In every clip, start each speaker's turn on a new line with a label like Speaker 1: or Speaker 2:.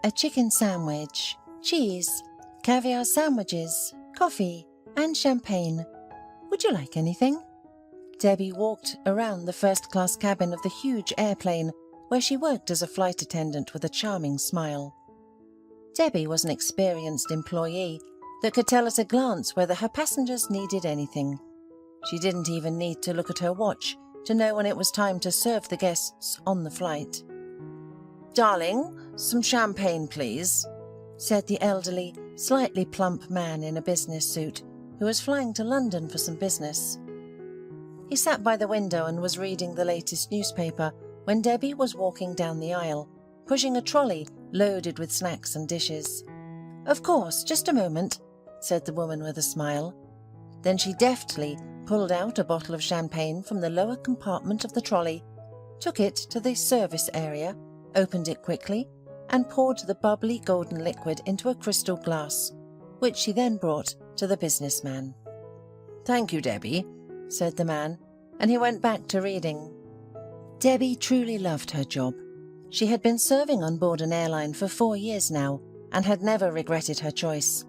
Speaker 1: a chicken sandwich, cheese, caviar sandwiches, coffee, and champagne. Would you like anything?" Debbie walked around the first-class cabin of the huge airplane where she worked as a flight attendant with a charming smile. Debbie was an experienced employee that could tell at a glance whether her passengers needed anything. She didn't even need to look at her watch to know when it was time to serve the guests on the flight. "Darling, some champagne, please," said the elderly, slightly plump man in a business suit who was flying to London for some business. He sat by the window and was reading the latest newspaper when Debbie was walking down the aisle, pushing a trolley loaded with snacks and dishes. "Of course, just a moment," said the woman with a smile. Then she deftly pulled out a bottle of champagne from the lower compartment of the trolley, took it to the service area, opened it quickly, and poured the bubbly golden liquid into a crystal glass, which she then brought to the businessman. "Thank you, Debbie," said the man, and he went back to reading. Debbie truly loved her job. She had been serving on board an airline for 4 years now and had never regretted her choice.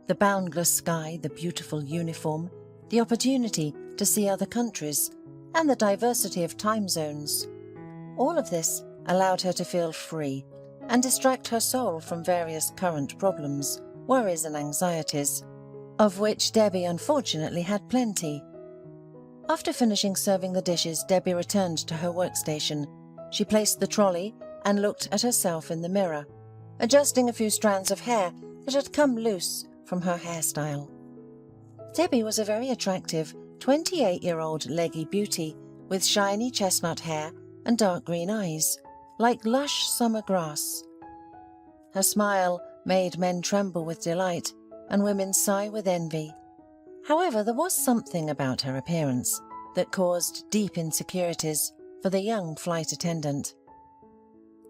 Speaker 1: The boundless sky, the beautiful uniform, the opportunity to see other countries, and the diversity of time zones. All of this allowed her to feel free and distract her soul from various current problems, worries and anxieties, of which Debbie unfortunately had plenty. After finishing serving the dishes, Debbie returned to her workstation. She placed the trolley and looked at herself in the mirror, adjusting a few strands of hair that had come loose from her hairstyle. Debbie was a very attractive 28-year-old leggy beauty with shiny chestnut hair and dark green eyes, like lush summer grass. Her smile made men tremble with delight and women sigh with envy. However, there was something about her appearance that caused deep insecurities for the young flight attendant.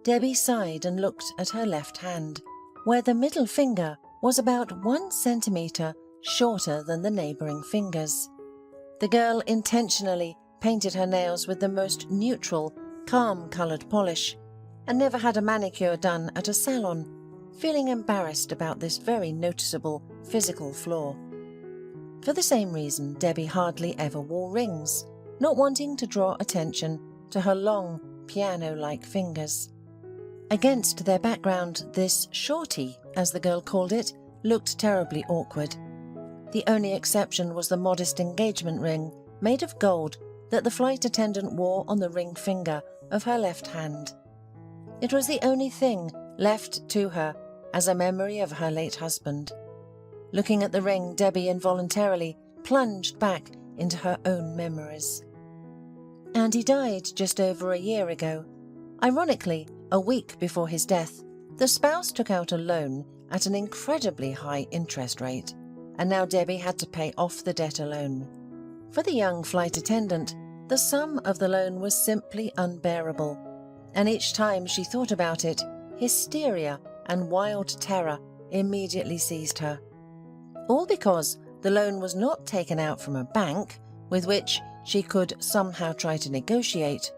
Speaker 1: Debbie sighed and looked at her left hand, where the middle finger was about 1 centimetre shorter than the neighbouring fingers. The girl intentionally painted her nails with the most neutral, calm-coloured polish and never had a manicure done at a salon, feeling embarrassed about this very noticeable physical flaw. For the same reason, Debbie hardly ever wore rings, not wanting to draw attention to her long, piano-like fingers. Against their background, this shorty, as the girl called it, looked terribly awkward. The only exception was the modest engagement ring made of gold that the flight attendant wore on the ring finger of her left hand. It was the only thing left to her as a memory of her late husband. Looking at the ring, Debbie involuntarily plunged back into her own memories. Andy died just over a year ago. Ironically, a week before his death, the spouse took out a loan at an incredibly high interest rate, and now Debbie had to pay off the debt alone. For the young flight attendant, the sum of the loan was simply unbearable, and each time she thought about it, hysteria and wild terror immediately seized her. All because the loan was not taken out from a bank, with which she could somehow try to negotiate,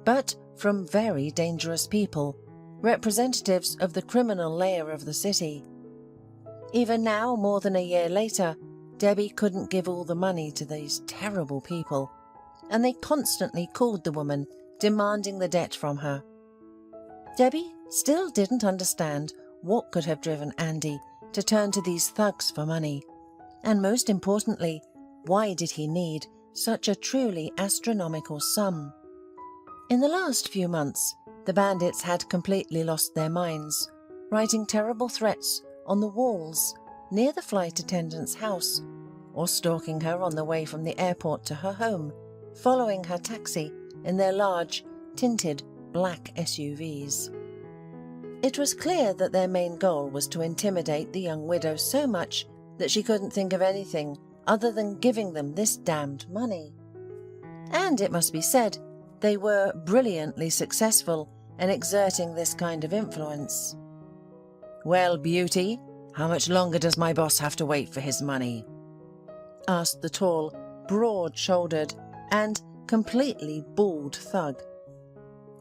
Speaker 1: but from very dangerous people, representatives of the criminal layer of the city. Even now, more than a year later, Debbie couldn't give all the money to these terrible people, and they constantly called the woman, demanding the debt from her. Debbie still didn't understand what could have driven Andy to turn to these thugs for money, and most importantly, why did he need such a truly astronomical sum? In the last few months, the bandits had completely lost their minds, writing terrible threats on the walls near the flight attendant's house, or stalking her on the way from the airport to her home, following her taxi in their large, tinted black SUVs. It was clear that their main goal was to intimidate the young widow so much that she couldn't think of anything other than giving them this damned money. And it must be said, they were brilliantly successful in exerting this kind of influence. "Well, beauty, how much longer does my boss have to wait for his money?" asked the tall, broad-shouldered, and completely bald thug.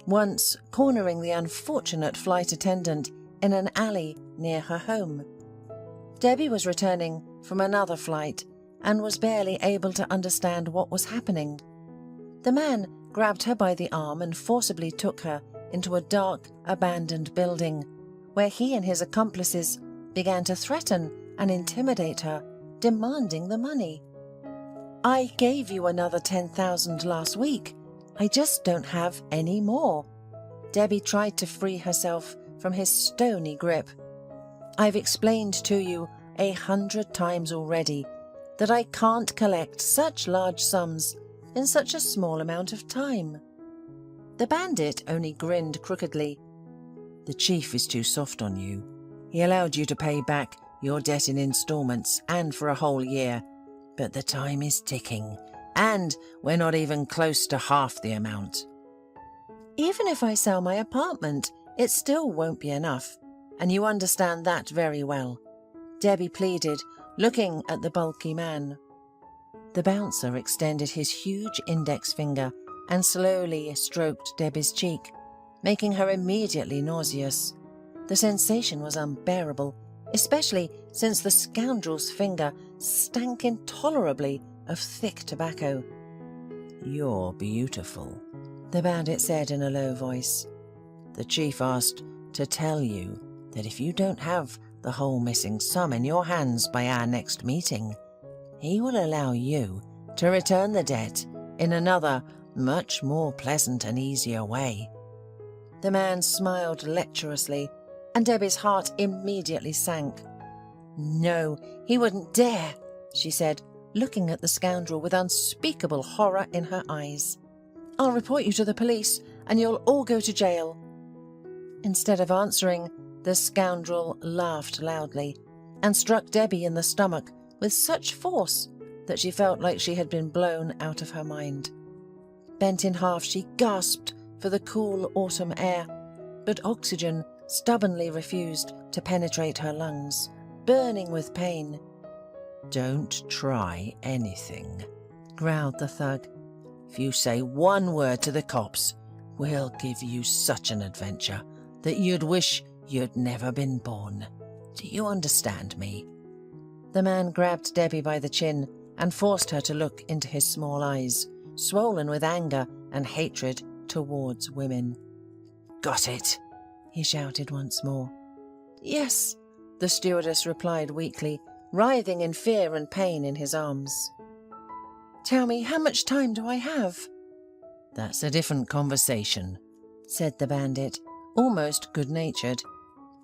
Speaker 1: Once cornering the unfortunate flight attendant, in an alley near her home. Debbie was returning from another flight and was barely able to understand what was happening. The man grabbed her by the arm and forcibly took her into a dark, abandoned building, where he and his accomplices began to threaten and intimidate her, demanding the money. "I gave you another 10,000 last week. I just don't have any more." Debbie tried to free herself from his stony grip. "I've explained to you 100 times already that I can't collect such large sums in such a small amount of time." The bandit only grinned crookedly. "The chief is too soft on you. He allowed you to pay back your debt in installments and for a whole year. But the time is ticking, and we're not even close to half the amount." "Even if I sell my apartment, it still won't be enough, and you understand that very well," Debbie pleaded, looking at the bulky man. The bouncer extended his huge index finger and slowly stroked Debbie's cheek, making her immediately nauseous. The sensation was unbearable, especially since the scoundrel's finger stank intolerably of thick tobacco. "You're beautiful," the bandit said in a low voice. "The chief asked to tell you that if you don't have the whole missing sum in your hands by our next meeting, he will allow you to return the debt in another, much more pleasant and easier way." The man smiled lecherously, and Debbie's heart immediately sank. "No, he wouldn't dare," she said, looking at the scoundrel with unspeakable horror in her eyes. "I'll report you to the police, and you'll all go to jail." Instead of answering, the scoundrel laughed loudly and struck Debbie in the stomach with such force that she felt like she had been blown out of her mind. Bent in half, she gasped for the cool autumn air, but oxygen stubbornly refused to penetrate her lungs, burning with pain. "Don't try anything," growled the thug. "If you say one word to the cops, we'll give you such an adventure that you'd wish you'd never been born. Do you understand me?" The man grabbed Debbie by the chin and forced her to look into his small eyes, swollen with anger and hatred towards women. "Got it?" he shouted once more. "Yes," the stewardess replied weakly, writhing in fear and pain in his arms. "Tell me, how much time do I have?" "That's a different conversation," said the bandit, almost good-natured.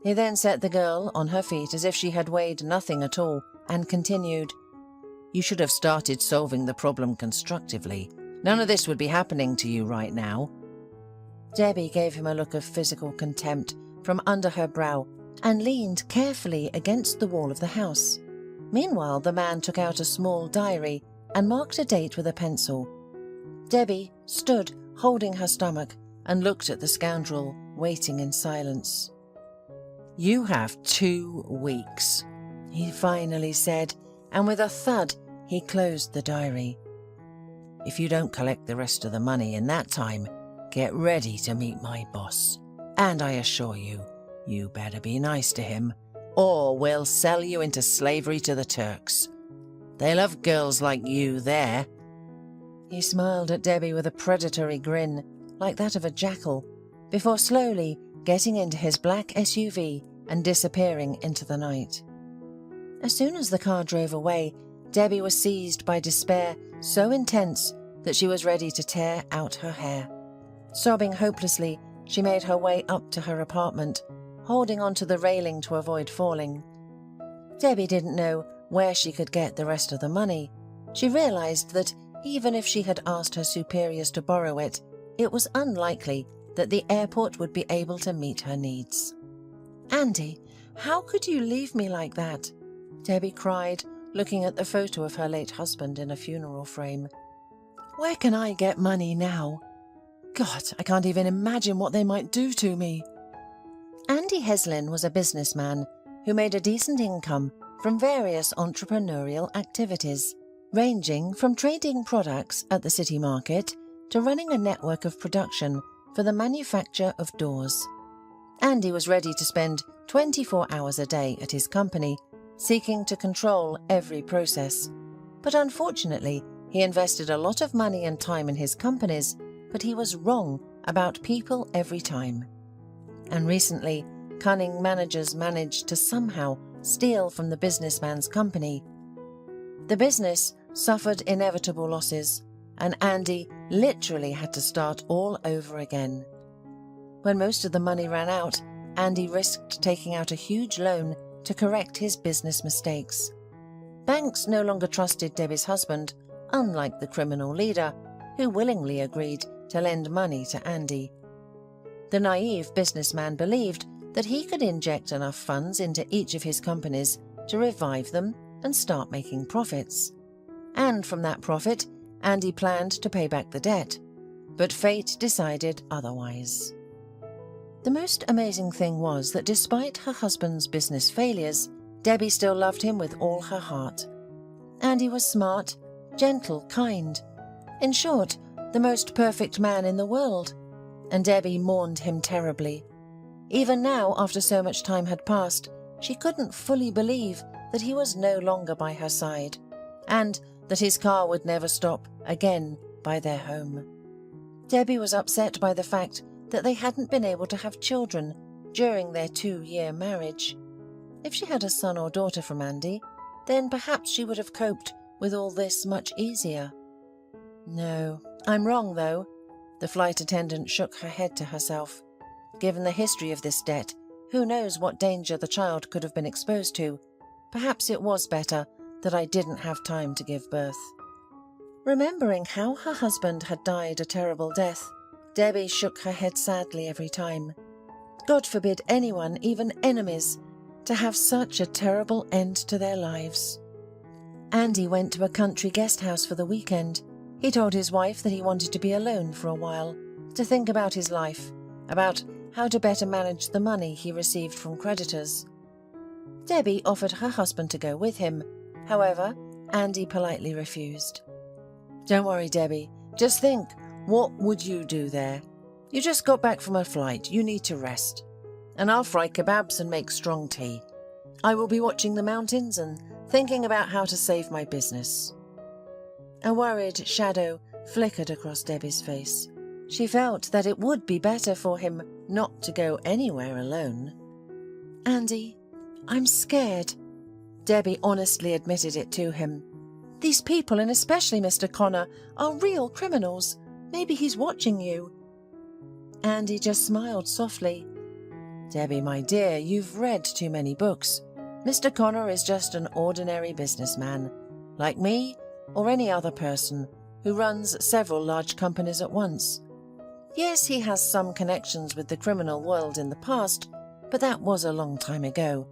Speaker 1: He then set the girl on her feet as if she had weighed nothing at all, and continued, "You should have started solving the problem constructively. None of this would be happening to you right now." Debbie gave him a look of physical contempt from under her brow and leaned carefully against the wall of the house. Meanwhile, the man took out a small diary and marked a date with a pencil. Debbie stood holding her stomach and looked at the scoundrel, waiting in silence. "You have 2 weeks, he finally said, and with a thud he closed the diary. "If you don't collect the rest of the money in that time, get ready to meet my boss. And I assure you, you better be nice to him, or we'll sell you into slavery to the Turks. They love girls like you there." He smiled at Debbie with a predatory grin, like that of a jackal, before slowly getting into his black SUV and disappearing into the night. As soon as the car drove away, Debbie was seized by despair so intense that she was ready to tear out her hair. Sobbing hopelessly, she made her way up to her apartment, holding onto the railing to avoid falling. Debbie didn't know where she could get the rest of the money. She realized that even if she had asked her superiors to borrow it, it was unlikely that the airport would be able to meet her needs. "Andy, how could you leave me like that?" Debbie cried, looking at the photo of her late husband in a funeral frame. "Where can I get money now? God, I can't even imagine what they might do to me." Andy Heslin was a businessman who made a decent income from various entrepreneurial activities, ranging from trading products at the city market to running a network of production for the manufacture of doors. Andy was ready to spend 24 hours a day at his company, seeking to control every process. But unfortunately, he invested a lot of money and time in his companies, but he was wrong about people every time. And recently, cunning managers managed to somehow steal from the businessman's company. The business suffered inevitable losses, and Andy literally had to start all over again. When most of the money ran out, Andy risked taking out a huge loan to correct his business mistakes. Banks no longer trusted Debbie's husband, unlike the criminal leader, who willingly agreed to lend money to Andy. The naive businessman believed that he could inject enough funds into each of his companies to revive them and start making profits. And from that profit, Andy planned to pay back the debt. But fate decided otherwise. The most amazing thing was that despite her husband's business failures, Debbie still loved him with all her heart. Andy was smart, gentle, kind. In short, the most perfect man in the world. And Debbie mourned him terribly. Even now, after so much time had passed, she couldn't fully believe that he was no longer by her side, and that his car would never stop again by their home. Debbie was upset by the fact that they hadn't been able to have children during their 2-year marriage. If she had a son or daughter from Andy, then perhaps she would have coped with all this much easier. No, I'm wrong though. The flight attendant shook her head to herself. Given the history of this debt, who knows what danger the child could have been exposed to? Perhaps it was better that I didn't have time to give birth. Remembering how her husband had died a terrible death, Debbie shook her head sadly every time. God forbid anyone, even enemies, to have such a terrible end to their lives. Andy went to a country guest house for the weekend. He told his wife that he wanted to be alone for a while, to think about his life, about how to better manage the money he received from creditors. Debbie offered her husband to go with him. However, Andy politely refused. Don't worry, Debbie. Just think, what would you do there? You just got back from a flight. You need to rest. And I'll fry kebabs and make strong tea. I will be watching the mountains and thinking about how to save my business. A worried shadow flickered across Debbie's face. She felt that it would be better for him not to go anywhere alone. Andy, I'm scared. Debbie honestly admitted it to him. These people, and especially Mr. Connor, are real criminals. Maybe he's watching you. Andy just smiled softly. Debbie, my dear, you've read too many books. Mr. Connor is just an ordinary businessman, like me or any other person who runs several large companies at once. Yes, he has some connections with the criminal world in the past, but that was a long time ago.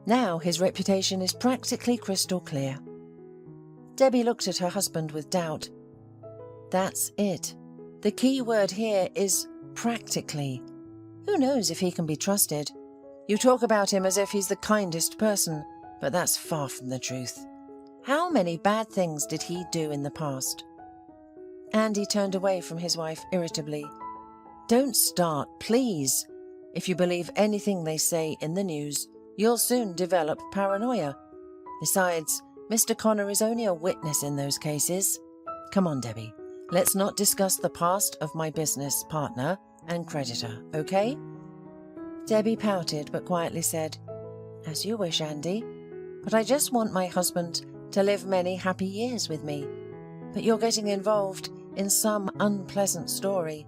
Speaker 1: Now his reputation is practically crystal clear. Debbie looked at her husband with doubt. That's it. The key word here is practically. Who knows if he can be trusted? You talk about him as if he's the kindest person, but that's far from the truth. How many bad things did he do in the past? Andy turned away from his wife irritably. Don't start, please. If you believe anything they say in the news, you'll soon develop paranoia. Besides, Mr. Connor is only a witness in those cases. Come on, Debbie. Let's not discuss the past of my business partner and creditor, okay? Debbie pouted but quietly said, As you wish, Andy. But I just want my husband to live many happy years with me. But you're getting involved in some unpleasant story.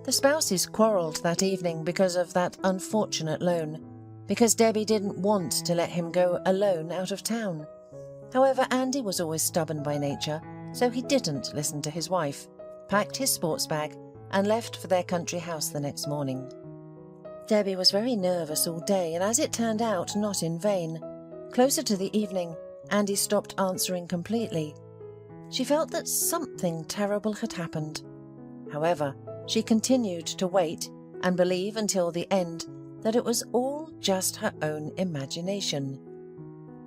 Speaker 1: The spouses quarreled that evening because of that unfortunate loan, because Debbie didn't want to let him go alone out of town. However, Andy was always stubborn by nature, so he didn't listen to his wife, packed his sports bag, and left for their country house the next morning. Debbie was very nervous all day, and as it turned out, not in vain. Closer to the evening, Andy stopped answering completely. She felt that something terrible had happened. However, she continued to wait and believe until the end that it was all just her own imagination.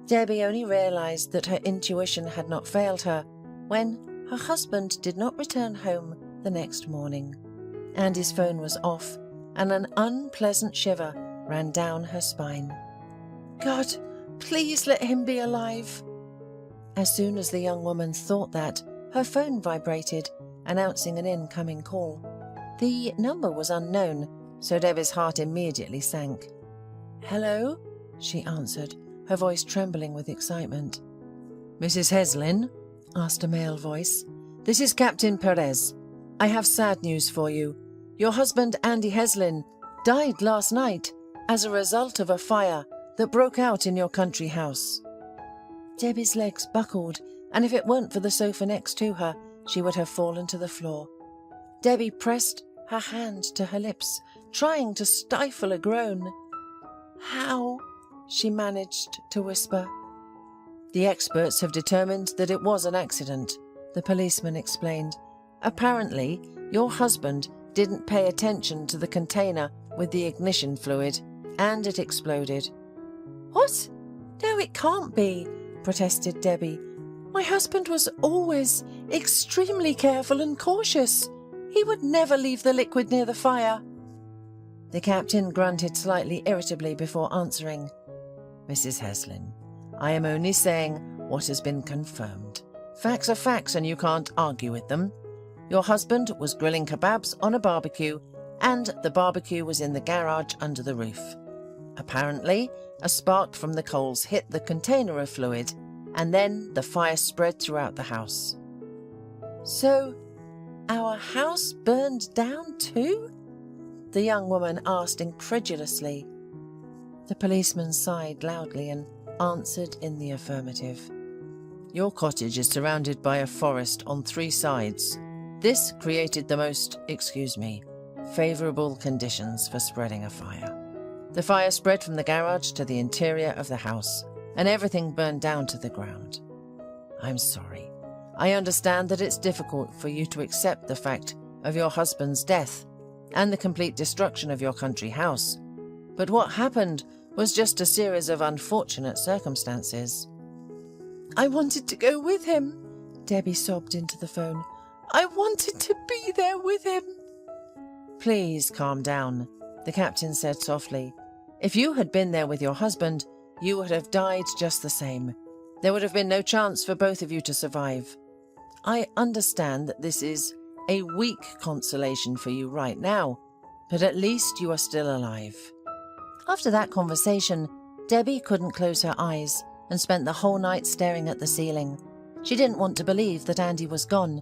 Speaker 1: Debbie only realized that her intuition had not failed her when her husband did not return home the next morning. Andy's phone was off, and an unpleasant shiver ran down her spine. God, please let him be alive. As soon as the young woman thought that, her phone vibrated, announcing an incoming call. The number was unknown, so Debbie's heart immediately sank. "Hello?" she answered, her voice trembling with excitement. "Mrs. Heslin?" asked a male voice. "This is Captain Perez. I have sad news for you. Your husband, Andy Heslin, died last night as a result of a fire that broke out in your country house." Debbie's legs buckled, and if it weren't for the sofa next to her, she would have fallen to the floor. Debbie pressed her hand to her lips, trying to stifle a groan. "How?" she managed to whisper. "The experts have determined that it was an accident," the policeman explained. "Apparently, your husband didn't pay attention to the container with the ignition fluid, and it exploded." "What? No, it can't be," protested Debbie. "My husband was always extremely careful and cautious. He would never leave the liquid near the fire." The captain grunted slightly irritably before answering. "Mrs. Heslin, I am only saying what has been confirmed. Facts are facts and you can't argue with them. Your husband was grilling kebabs on a barbecue, and the barbecue was in the garage under the roof. Apparently, a spark from the coals hit the container of fluid, and then the fire spread throughout the house." "So, our house burned down too?" the young woman asked incredulously. The policeman sighed loudly and answered in the affirmative. "Your cottage is surrounded by a forest on 3 sides. This created the most, favourable conditions for spreading a fire. The fire spread from the garage to the interior of the house, and everything burned down to the ground. I'm sorry. I understand that it's difficult for you to accept the fact of your husband's death and the complete destruction of your country house, but what happened was just a series of unfortunate circumstances." "I wanted to go with him," Debbie sobbed into the phone. "I wanted to be there with him." "Please calm down," the captain said softly. "If you had been there with your husband, you would have died just the same. There would have been no chance for both of you to survive. I understand that this is a weak consolation for you right now, but at least you are still alive." After that conversation, Debbie couldn't close her eyes and spent the whole night staring at the ceiling. She didn't want to believe that Andy was gone.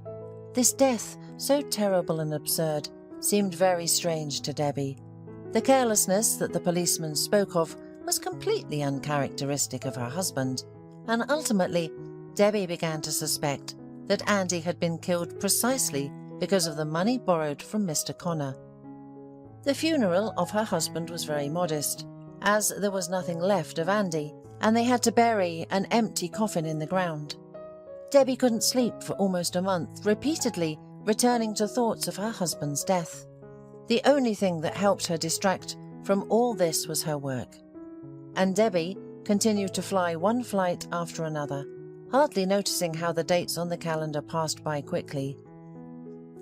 Speaker 1: This death, so terrible and absurd, seemed very strange to Debbie. The carelessness that the policeman spoke of was completely uncharacteristic of her husband, and ultimately, Debbie began to suspect that Andy had been killed precisely because of the money borrowed from Mr. Connor. The funeral of her husband was very modest, as there was nothing left of Andy, and they had to bury an empty coffin in the ground. Debbie couldn't sleep for almost a month, repeatedly returning to thoughts of her husband's death. The only thing that helped her distract from all this was her work. And Debbie continued to fly one flight after another, hardly noticing how the dates on the calendar passed by quickly.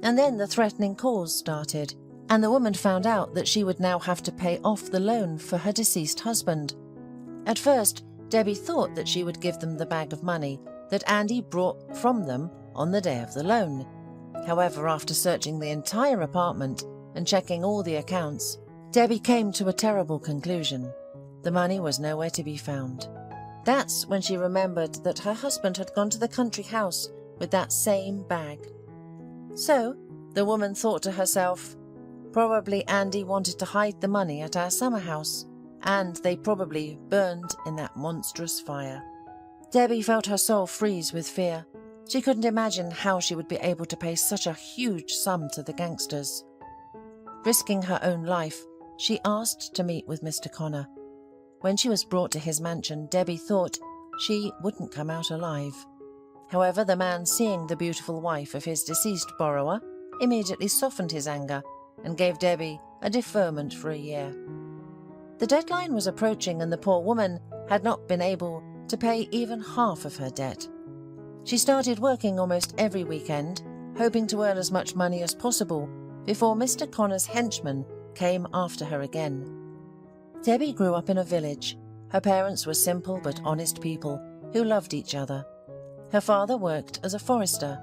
Speaker 1: And then the threatening calls started, and the woman found out that she would now have to pay off the loan for her deceased husband. At first, Debbie thought that she would give them the bag of money that Andy brought from them on the day of the loan. However, after searching the entire apartment and checking all the accounts, Debbie came to a terrible conclusion. The money was nowhere to be found. That's when she remembered that her husband had gone to the country house with that same bag. So, the woman thought to herself, probably Andy wanted to hide the money at our summer house, and they probably burned in that monstrous fire. Debbie felt her soul freeze with fear. She couldn't imagine how she would be able to pay such a huge sum to the gangsters. Risking her own life, she asked to meet with Mr. Connor. When she was brought to his mansion, Debbie thought she wouldn't come out alive. However, the man, seeing the beautiful wife of his deceased borrower, immediately softened his anger and gave Debbie a deferment for a year. The deadline was approaching, and the poor woman had not been able to pay even half of her debt. She started working almost every weekend, hoping to earn as much money as possible before Mr. Connor's henchman came after her again. Debbie grew up in a village. Her parents were simple but honest people who loved each other. Her father worked as a forester.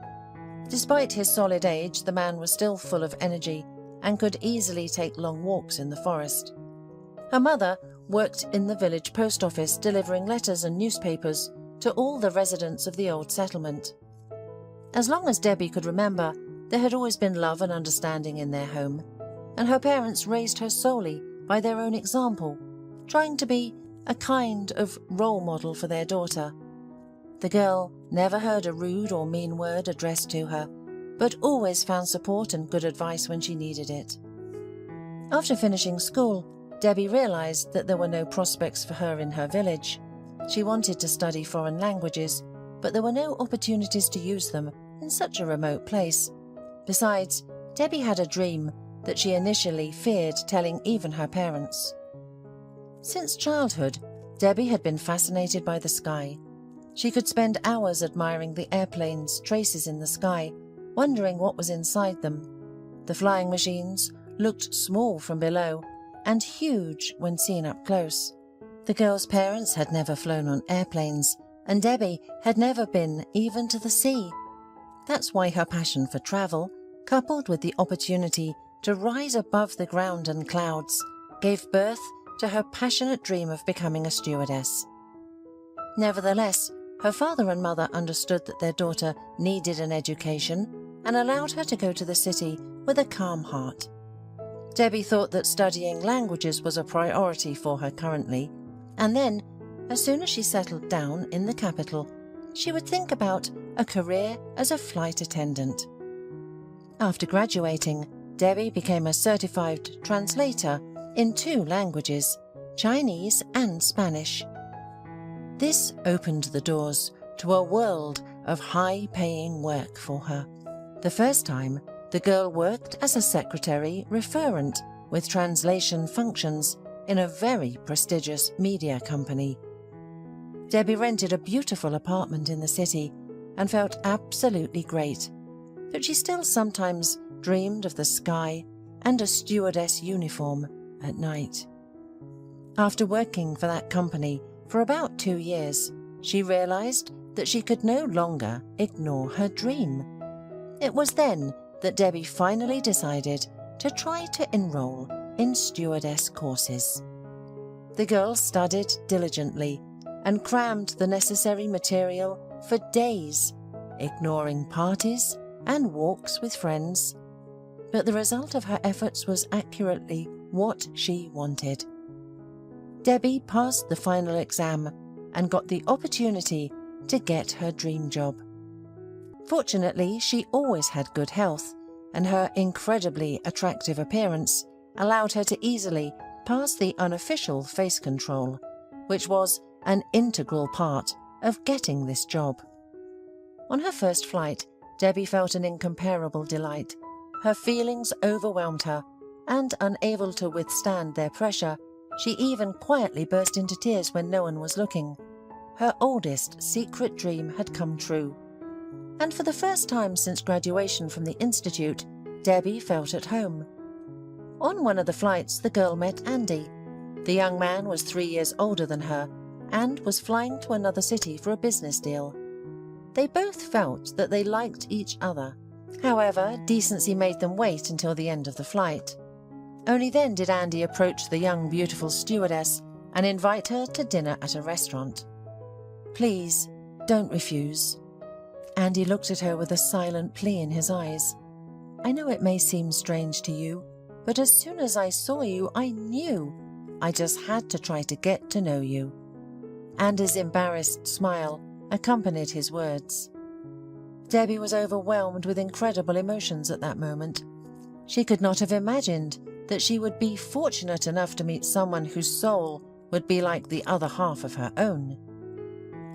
Speaker 1: Despite his solid age, the man was still full of energy and could easily take long walks in the forest. Her mother worked in the village post office, delivering letters and newspapers to all the residents of the old settlement. As long as Debbie could remember, there had always been love and understanding in their home, and her parents raised her solely by their own example, trying to be a kind of role model for their daughter. The girl never heard a rude or mean word addressed to her, but always found support and good advice when she needed it. After finishing school, Debbie realized that there were no prospects for her in her village. She wanted to study foreign languages, but there were no opportunities to use them in such a remote place. Besides, Debbie had a dream that she initially feared telling even her parents. Since childhood, Debbie had been fascinated by the sky. She could spend hours admiring the airplanes' traces in the sky, wondering what was inside them. The flying machines looked small from below and huge when seen up close. The girl's parents had never flown on airplanes, and Debbie had never been even to the sea. That's why her passion for travel, coupled with the opportunity to rise above the ground and clouds, gave birth to her passionate dream of becoming a stewardess. Nevertheless, her father and mother understood that their daughter needed an education and allowed her to go to the city with a calm heart. Debbie thought that studying languages was a priority for her currently, and then, as soon as she settled down in the capital, she would think about a career as a flight attendant. After graduating, Debbie became a certified translator in 2 languages, Chinese and Spanish. This opened the doors to a world of high-paying work for her. The first time, the girl worked as a secretary referent with translation functions in a very prestigious media company. Debbie rented a beautiful apartment in the city and felt absolutely great, but she still sometimes dreamed of the sky and a stewardess uniform at night. After working for that company for about 2 years, she realized that she could no longer ignore her dream. It was then that Debbie finally decided to try to enroll in stewardess courses. The girl studied diligently and crammed the necessary material for days, ignoring parties and walks with friends. But the result of her efforts was accurately what she wanted. Debbie passed the final exam and got the opportunity to get her dream job. Fortunately, she always had good health, and her incredibly attractive appearance allowed her to easily pass the unofficial face control, which was an integral part of getting this job. On her first flight, Debbie felt an incomparable delight. Her feelings overwhelmed her, and unable to withstand their pressure, she even quietly burst into tears when no one was looking. Her oldest secret dream had come true. And for the first time since graduation from the institute, Debbie felt at home. On one of the flights, the girl met Andy. The young man was 3 years older than her and was flying to another city for a business deal. They both felt that they liked each other. However, decency made them wait until the end of the flight. Only then did Andy approach the young, beautiful stewardess and invite her to dinner at a restaurant. "Please, don't refuse." Andy looked at her with a silent plea in his eyes. "I know it may seem strange to you, but as soon as I saw you, I knew. I just had to try to get to know you." Andy's embarrassed smile accompanied his words. Debbie was overwhelmed with incredible emotions at that moment. She could not have imagined that she would be fortunate enough to meet someone whose soul would be like the other half of her own.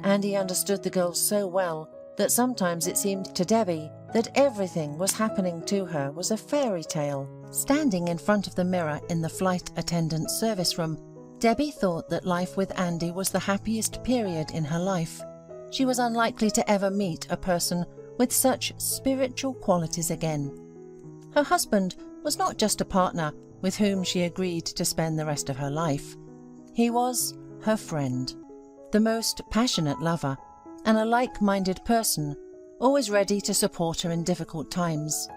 Speaker 1: Andy understood the girl so well that sometimes it seemed to Debbie that everything was happening to her was a fairy tale. Standing in front of the mirror in the flight attendant service room, Debbie thought that life with Andy was the happiest period in her life. She was unlikely to ever meet a person with such spiritual qualities again. Her husband was not just a partner with whom she agreed to spend the rest of her life. He was her friend, the most passionate lover, and a like-minded person, always ready to support her in difficult times.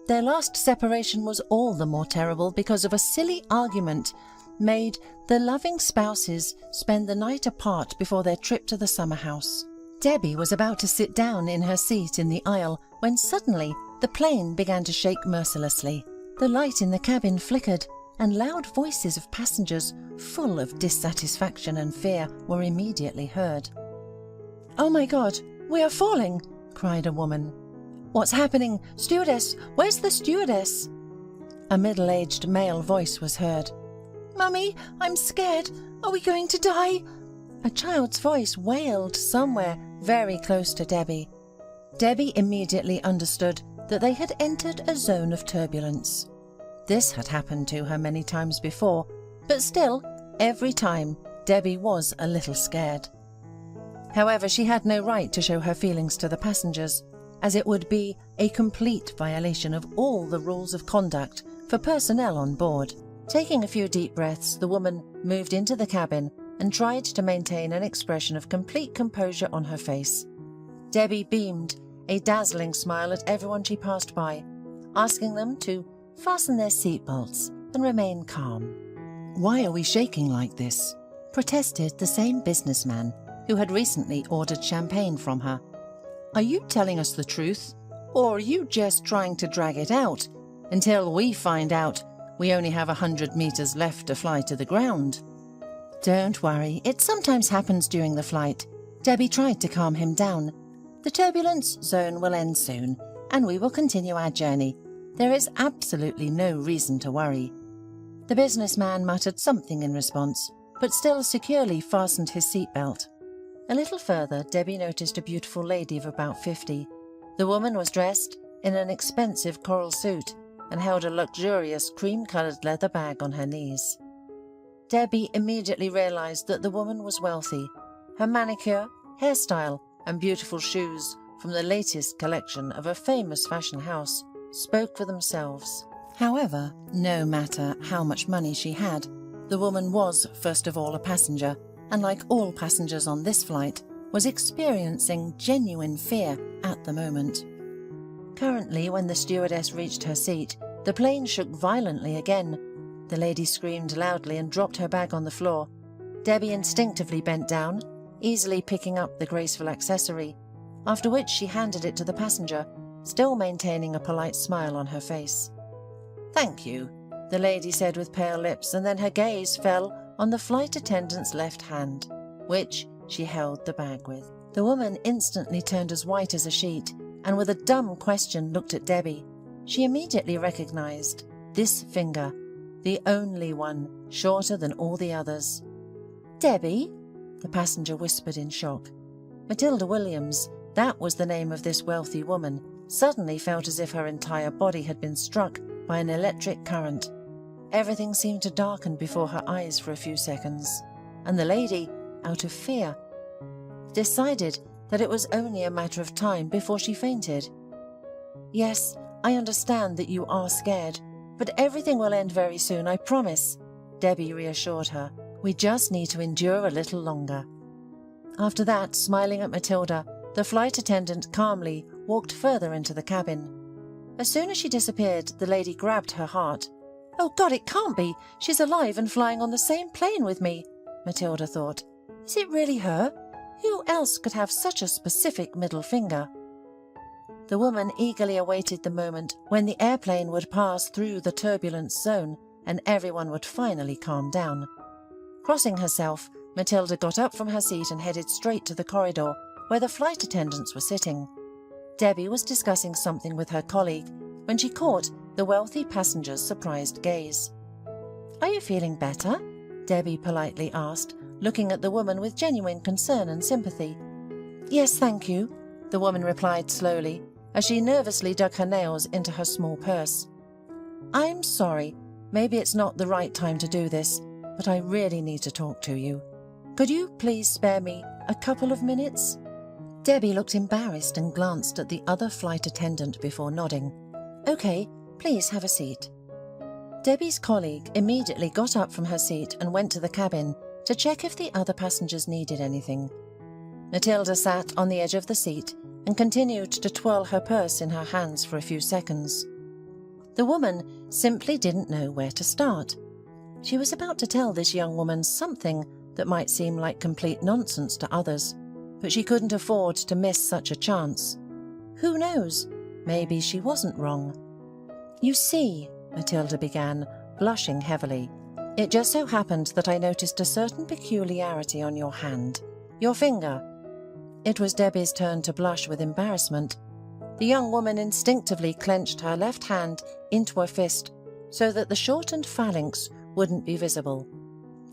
Speaker 1: Their last separation was all the more terrible because of a silly argument made the loving spouses spend the night apart before their trip to the summer house. Debbie was about to sit down in her seat in the aisle when suddenly the plane began to shake mercilessly. The light in the cabin flickered, and loud voices of passengers full of dissatisfaction and fear were immediately heard. "Oh my God, we are falling!" cried a woman. "What's happening? Stewardess, where's the stewardess?" A middle-aged male voice was heard. "Mummy, I'm scared. Are we going to die?" A child's voice wailed somewhere very close to Debbie. Debbie immediately understood that they had entered a zone of turbulence. This had happened to her many times before, but still, every time, Debbie was a little scared. However, she had no right to show her feelings to the passengers, as it would be a complete violation of all the rules of conduct for personnel on board. Taking a few deep breaths, the woman moved into the cabin and tried to maintain an expression of complete composure on her face. Debbie beamed a dazzling smile at everyone she passed by, asking them to fasten their seatbelts and remain calm. "Why are we shaking like this?" protested the same businessman who had recently ordered champagne from her. "Are you telling us the truth, or are you just trying to drag it out until we find out we only have 100 meters left to fly to the ground?" "Don't worry, it sometimes happens during the flight." Debbie tried to calm him down. "The turbulence zone will end soon, and we will continue our journey. There is absolutely no reason to worry." The businessman muttered something in response, but still securely fastened his seatbelt. A little further, Debbie noticed a beautiful lady of about 50. The woman was dressed in an expensive coral suit and held a luxurious cream-coloured leather bag on her knees. Debbie immediately realized that the woman was wealthy. Her manicure, hairstyle, and beautiful shoes from the latest collection of a famous fashion house spoke for themselves. However, no matter how much money she had, the woman was, first of all, a passenger, and like all passengers on this flight, was experiencing genuine fear at the moment. Currently, when the stewardess reached her seat, the plane shook violently again. The lady screamed loudly and dropped her bag on the floor. Debbie instinctively bent down, easily picking up the graceful accessory, after which she handed it to the passenger, still maintaining a polite smile on her face. "Thank you," the lady said with pale lips, and then her gaze fell on the flight attendant's left hand, which she held the bag with. The woman instantly turned as white as a sheet, and with a dumb question looked at Debbie. She immediately recognized this finger, the only one shorter than all the others. "Debbie?" the passenger whispered in shock. Matilda Williams, that was the name of this wealthy woman, suddenly felt as if her entire body had been struck by an electric current. Everything seemed to darken before her eyes for a few seconds, and the lady, out of fear, decided that it was only a matter of time before she fainted. "Yes, I understand that you are scared, but everything will end very soon, I promise," Debbie reassured her. "We just need to endure a little longer." After that, smiling at Matilda, the flight attendant calmly walked further into the cabin. As soon as she disappeared, the lady grabbed her heart. "Oh God, it can't be! She's alive and flying on the same plane with me," Matilda thought. "Is it really her? Who else could have such a specific middle finger?" The woman eagerly awaited the moment when the airplane would pass through the turbulence zone and everyone would finally calm down. Crossing herself, Matilda got up from her seat and headed straight to the corridor where the flight attendants were sitting. Debbie was discussing something with her colleague when she caught the wealthy passenger's surprised gaze. "Are you feeling better?" Debbie politely asked, looking at the woman with genuine concern and sympathy. "Yes, thank you," the woman replied slowly, as she nervously dug her nails into her small purse. "I'm sorry, maybe it's not the right time to do this, but I really need to talk to you. Could you please spare me a couple of minutes?" Debbie looked embarrassed and glanced at the other flight attendant before nodding. "Okay, please have a seat." Debbie's colleague immediately got up from her seat and went to the cabin to check if the other passengers needed anything. Matilda sat on the edge of the seat and continued to twirl her purse in her hands for a few seconds. The woman simply didn't know where to start. She was about to tell this young woman something that might seem like complete nonsense to others, but she couldn't afford to miss such a chance. Who knows? Maybe she wasn't wrong. "You see," Matilda began, blushing heavily, "it just so happened that I noticed a certain peculiarity on your hand. Your finger." It was Debbie's turn to blush with embarrassment. The young woman instinctively clenched her left hand into a fist so that the shortened phalanx wouldn't be visible.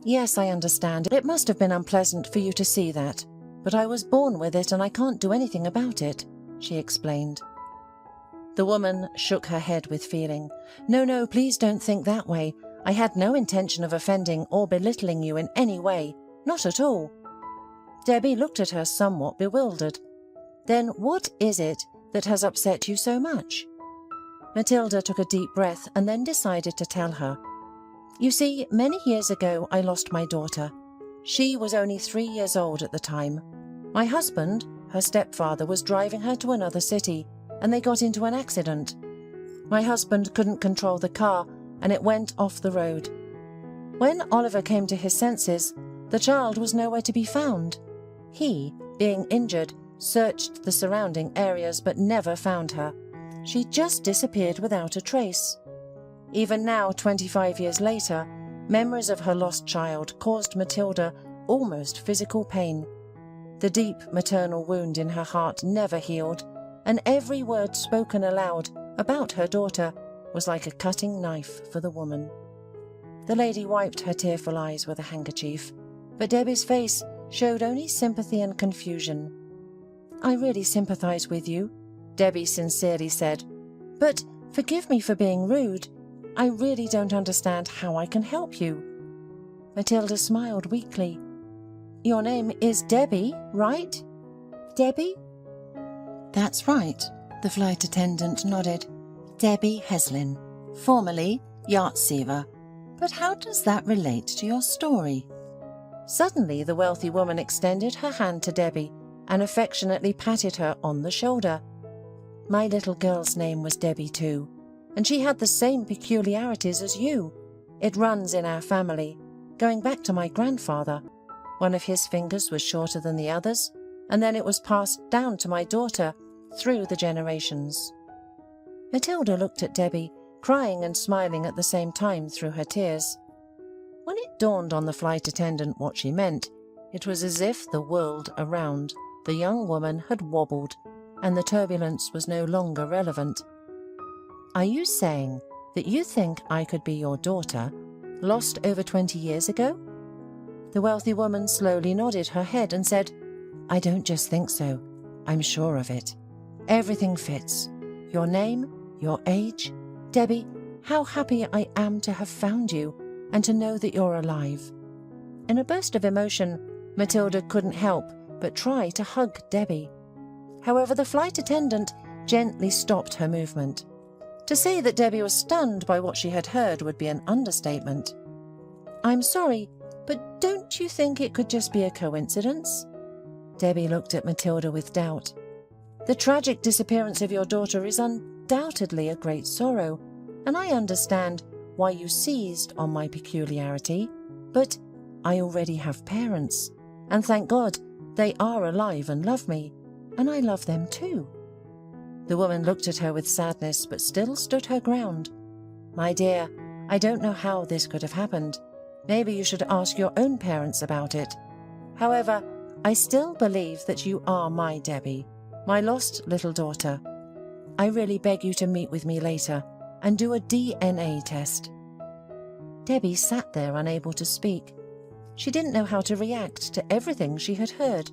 Speaker 1: "Yes, I understand. It must have been unpleasant for you to see that, but I was born with it and I can't do anything about it," she explained. The woman shook her head with feeling. No, please don't think that way. I had no intention of offending or belittling you in any way. Not at all." Debbie looked at her somewhat bewildered. "Then what is it that has upset you so much?" Matilda took a deep breath and then decided to tell her. "You see, many years ago I lost my daughter. She was only 3 years old at the time. My husband, her stepfather, was driving her to another city, and they got into an accident. My husband couldn't control the car, and it went off the road. When Oliver came to his senses, the child was nowhere to be found. He, being injured, searched the surrounding areas but never found her. She just disappeared without a trace. Even now, 25 years later, memories of her lost child caused Matilda almost physical pain. The deep maternal wound in her heart never healed, and every word spoken aloud about her daughter was like a cutting knife for the woman." The lady wiped her tearful eyes with a handkerchief, but Debbie's face showed only sympathy and confusion. "I really sympathize with you," Debbie sincerely said, "but forgive me for being rude. I really don't understand how I can help you." Matilda smiled weakly. "Your name is Debbie, right? Debbie?" "That's right," the flight attendant nodded. "Debbie Heslin, formerly Yacht Seaver. But how does that relate to your story?" Suddenly the wealthy woman extended her hand to Debbie and affectionately patted her on the shoulder. "My little girl's name was Debbie too, and she had the same peculiarities as you. It runs in our family, going back to my grandfather. One of his fingers was shorter than the others, and then it was passed down to my daughter through the generations." Matilda looked at Debbie, crying and smiling at the same time through her tears. When it dawned on the flight attendant what she meant, it was as if the world around the young woman had wobbled, and the turbulence was no longer relevant. "Are you saying that you think I could be your daughter, lost over 20 years ago?" The wealthy woman slowly nodded her head and said, "I don't just think so. I'm sure of it. Everything fits. Your name, your age. Debbie, how happy I am to have found you and to know that you're alive." In a burst of emotion, Matilda couldn't help but try to hug Debbie. However, the flight attendant gently stopped her movement. To say that Debbie was stunned by what she had heard would be an understatement. "I'm sorry, but don't you think it could just be a coincidence?" Debbie looked at Matilda with doubt. "The tragic disappearance of your daughter is undoubtedly a great sorrow, and I understand why you seized on my peculiarity, but I already have parents, and thank God they are alive and love me, and I love them too." The woman looked at her with sadness but still stood her ground. "My dear, I don't know how this could have happened. Maybe you should ask your own parents about it. However, I still believe that you are my Debbie, my lost little daughter. I really beg you to meet with me later and do a DNA test." Debbie sat there unable to speak. She didn't know how to react to everything she had heard.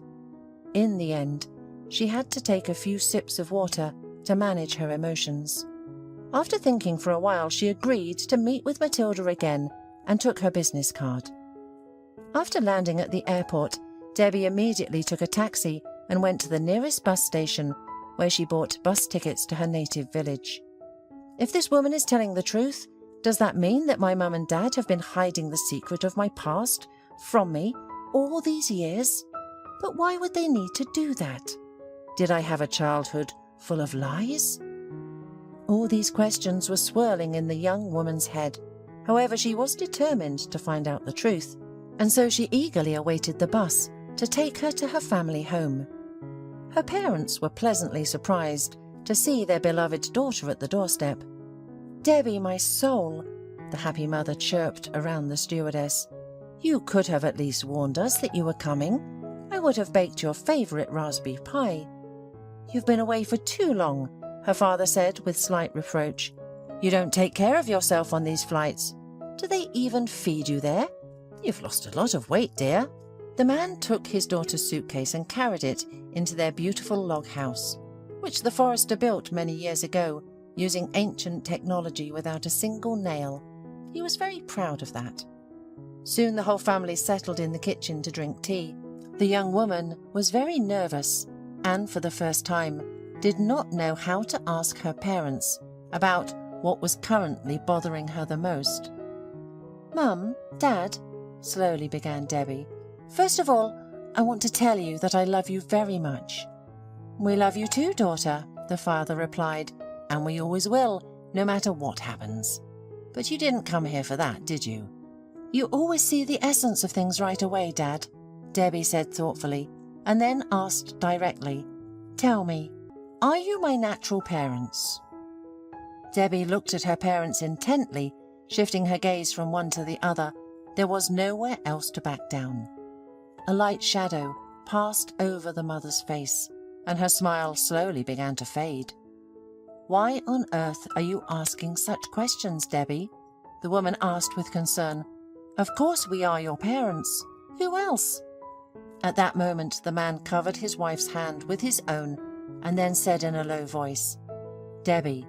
Speaker 1: In the end, she had to take a few sips of water to manage her emotions. After thinking for a while, she agreed to meet with Matilda again and took her business card. After landing at the airport, Debbie immediately took a taxi and went to the nearest bus station, where she bought bus tickets to her native village. If this woman is telling the truth, Does that mean that my mum and dad have been hiding the secret of my past from me all these years? But why would they need to do that? Did I have a childhood full of lies? All these questions were swirling in the young woman's head. However, she was determined to find out the truth, and so she eagerly awaited the bus to take her to her family home. Her parents were pleasantly surprised to see their beloved daughter at the doorstep. "Debbie, my soul," the happy mother chirped around the stewardess. "You could have at least warned us that you were coming. I would have baked your favourite raspberry pie." "You've been away for too long," her father said with slight reproach. "You don't take care of yourself on these flights. Do they even feed you there? You've lost a lot of weight, dear." The man took his daughter's suitcase and carried it into their beautiful log house, which the forester built many years ago, using ancient technology without a single nail. He was very proud of that. Soon the whole family settled in the kitchen to drink tea. The young woman was very nervous and, for the first time, did not know how to ask her parents about what was currently bothering her the most. "Mum, Dad," slowly began Debbie, "first of all, I want to tell you that I love you very much." "We love you too, daughter," the father replied, "and we always will, no matter what happens. But you didn't come here for that, did you?" "You always see the essence of things right away, Dad," Debbie said thoughtfully, and then asked directly, "Tell me, are you my natural parents?" Debbie looked at her parents intently, shifting her gaze from one to the other. There was nowhere else to back down. A light shadow passed over the mother's face, and her smile slowly began to fade. "Why on earth are you asking such questions, Debbie?" the woman asked with concern. "Of course we are your parents. Who else?" At that moment, the man covered his wife's hand with his own and then said in a low voice, "Debbie,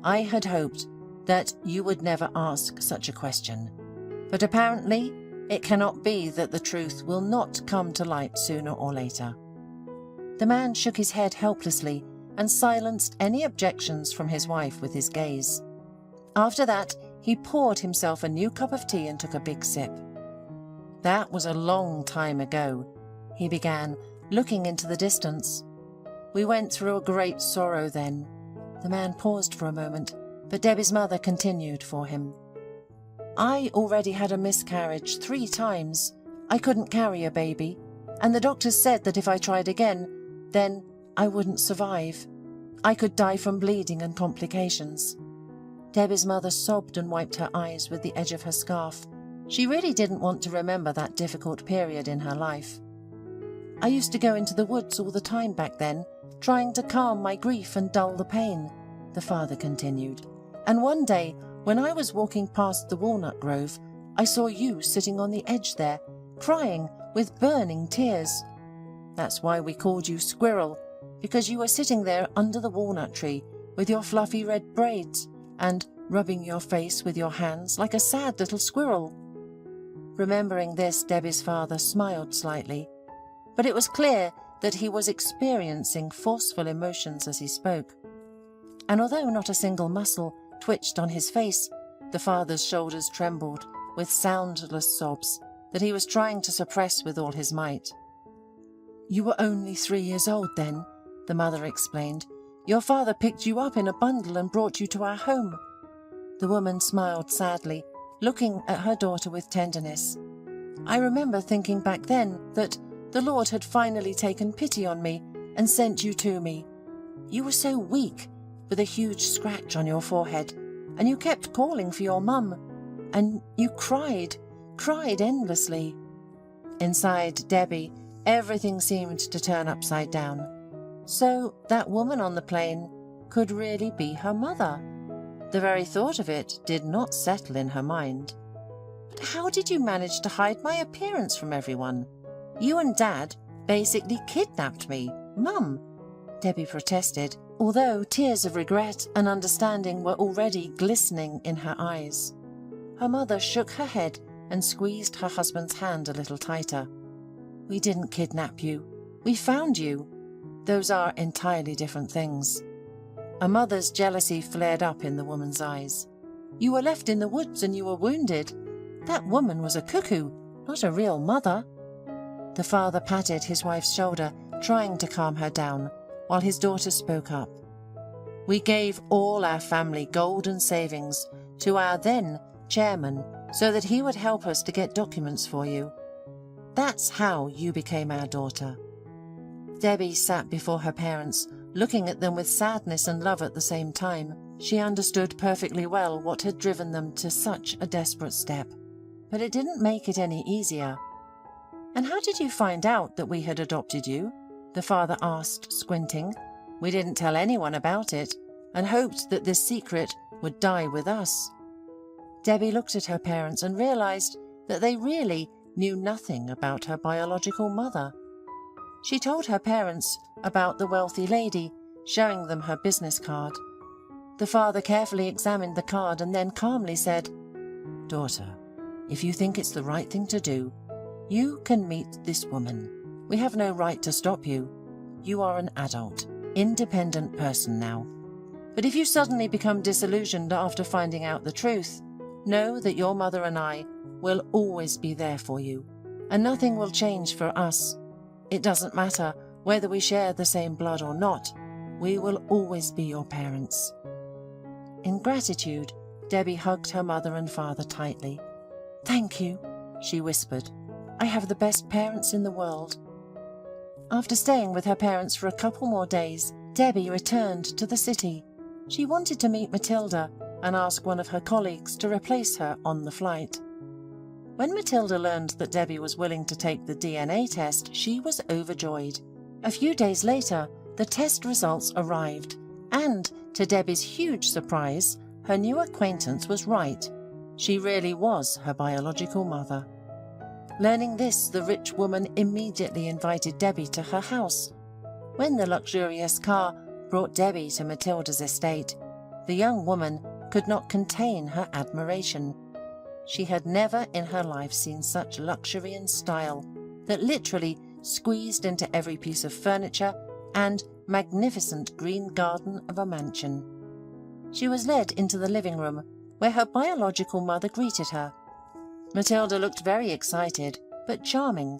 Speaker 1: I had hoped that you would never ask such a question. But apparently, it cannot be that the truth will not come to light sooner or later." The man shook his head helplessly and silenced any objections from his wife with his gaze. After that, he poured himself a new cup of tea and took a big sip. "That was a long time ago," he began, looking into the distance. "We went through a great sorrow then." The man paused for a moment, but Debbie's mother continued for him. "I already had a miscarriage 3 times. I couldn't carry a baby, and the doctors said that if I tried again, then I wouldn't survive. I could die from bleeding and complications." Debbie's mother sobbed and wiped her eyes with the edge of her scarf. She really didn't want to remember that difficult period in her life. "I used to go into the woods all the time back then, trying to calm my grief and dull the pain," the father continued. "And one day, when I was walking past the walnut grove, I saw you sitting on the edge there, crying with burning tears. That's why we called you Squirrel, because you were sitting there under the walnut tree with your fluffy red braids and rubbing your face with your hands like a sad little squirrel." Remembering this, Debbie's father smiled slightly, but it was clear that he was experiencing forceful emotions as he spoke. And although not a single muscle twitched on his face, the father's shoulders trembled with soundless sobs that he was trying to suppress with all his might. "You were only 3 years old then," the mother explained. "Your father picked you up in a bundle and brought you to our home." The woman smiled sadly, looking at her daughter with tenderness. "I remember thinking back then that the Lord had finally taken pity on me and sent you to me. You were so weak, with a huge scratch on your forehead, and you kept calling for your mum, and you cried endlessly." Inside Debbie, everything seemed to turn upside down. So that woman on the plane could really be her mother. The very thought of it did not settle in her mind. "But how did you manage to hide my appearance from everyone? You and Dad basically kidnapped me, Mum," Debbie protested, although tears of regret and understanding were already glistening in her eyes. Her mother shook her head and squeezed her husband's hand a little tighter. "We didn't kidnap you. We found you. Those are entirely different things." A mother's jealousy flared up in the woman's eyes. You were left in the woods and you were wounded. That woman was a cuckoo, not a real mother." The father patted his wife's shoulder, trying to calm her down, while his daughter spoke up. "We gave all our family golden savings to our then chairman so that he would help us to get documents for you. That's how you became our daughter." Debbie sat before her parents, looking at them with sadness and love at the same time. She understood perfectly well what had driven them to such a desperate step, but it didn't make it any easier. "And how did you find out that we had adopted you?" the father asked, squinting. "We didn't tell anyone about it, and hoped that this secret would die with us." Debbie looked at her parents and realized that they really knew nothing about her biological mother. She told her parents about the wealthy lady, showing them her business card. The father carefully examined the card and then calmly said, "Daughter, if you think it's the right thing to do, you can meet this woman. We have no right to stop you. You are an adult, independent person now. But if you suddenly become disillusioned after finding out the truth, know that your mother and I will always be there for you, and nothing will change for us. It doesn't matter whether we share the same blood or not. We will always be your parents." In gratitude, Debbie hugged her mother and father tightly. "Thank you," she whispered. "I have the best parents in the world." After staying with her parents for a couple more days, Debbie returned to the city. She wanted to meet Matilda and ask one of her colleagues to replace her on the flight. When Matilda learned that Debbie was willing to take the DNA test, she was overjoyed. A few days later, the test results arrived, and, to Debbie's huge surprise, her new acquaintance was right. She really was her biological mother. Learning this, the rich woman immediately invited Debbie to her house. When the luxurious car brought Debbie to Matilda's estate, the young woman could not contain her admiration. She had never in her life seen such luxury and style that literally squeezed into every piece of furniture and magnificent green garden of a mansion. She was led into the living room, where her biological mother greeted her. Matilda looked very excited, but charming.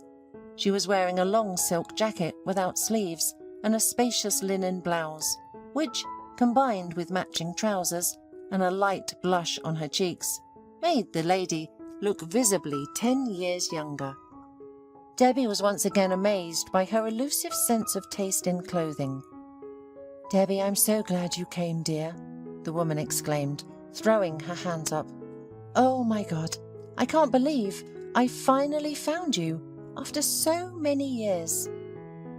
Speaker 1: She was wearing a long silk jacket without sleeves and a spacious linen blouse, which, combined with matching trousers and a light blush on her cheeks, made the lady look visibly 10 years younger. Debbie was once again amazed by her elusive sense of taste in clothing. "Debbie, I'm so glad you came, dear," the woman exclaimed, throwing her hands up. "Oh my God, I can't believe I finally found you after so many years."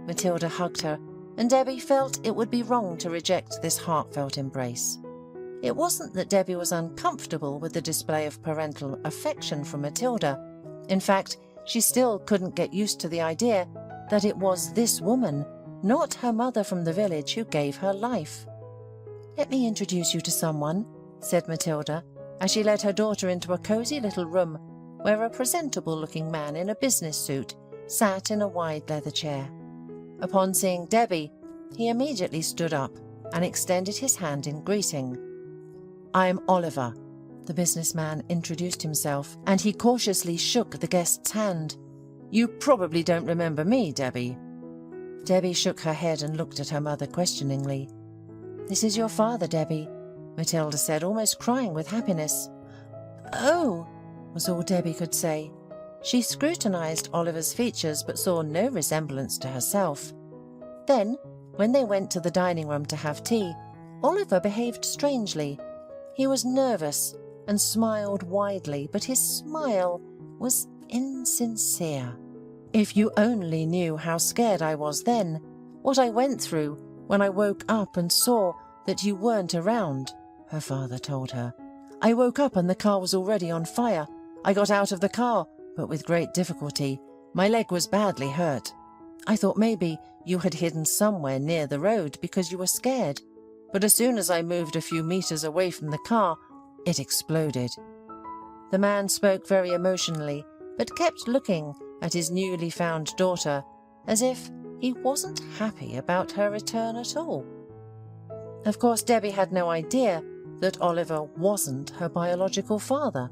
Speaker 1: Matilda hugged her, and Debbie felt it would be wrong to reject this heartfelt embrace. It wasn't that Debbie was uncomfortable with the display of parental affection from Matilda. In fact, she still couldn't get used to the idea that it was this woman, not her mother from the village, who gave her life. "Let me introduce you to someone," said Matilda, as she led her daughter into a cozy little room where a presentable-looking man in a business suit sat in a wide leather chair. Upon seeing Debbie, he immediately stood up and extended his hand in greeting. "I'm Oliver," the businessman introduced himself, and he cautiously shook the guest's hand. "You probably don't remember me, Debbie." Debbie shook her head and looked at her mother questioningly. "This is your father, Debbie," Matilda said, almost crying with happiness. "Oh," was all Debbie could say. She scrutinized Oliver's features but saw no resemblance to herself. Then, when they went to the dining room to have tea, Oliver behaved strangely. He was nervous and smiled widely, but his smile was insincere. "If you only knew how scared I was then, what I went through when I woke up and saw that you weren't around," her father told her. "I woke up and the car was already on fire. I got out of the car, but with great difficulty. My leg was badly hurt. I thought maybe you had hidden somewhere near the road because you were scared. But as soon as I moved a few meters away from the car, it exploded." The man spoke very emotionally, but kept looking at his newly found daughter as if he wasn't happy about her return at all. Of course, Debbie had no idea that Oliver wasn't her biological father.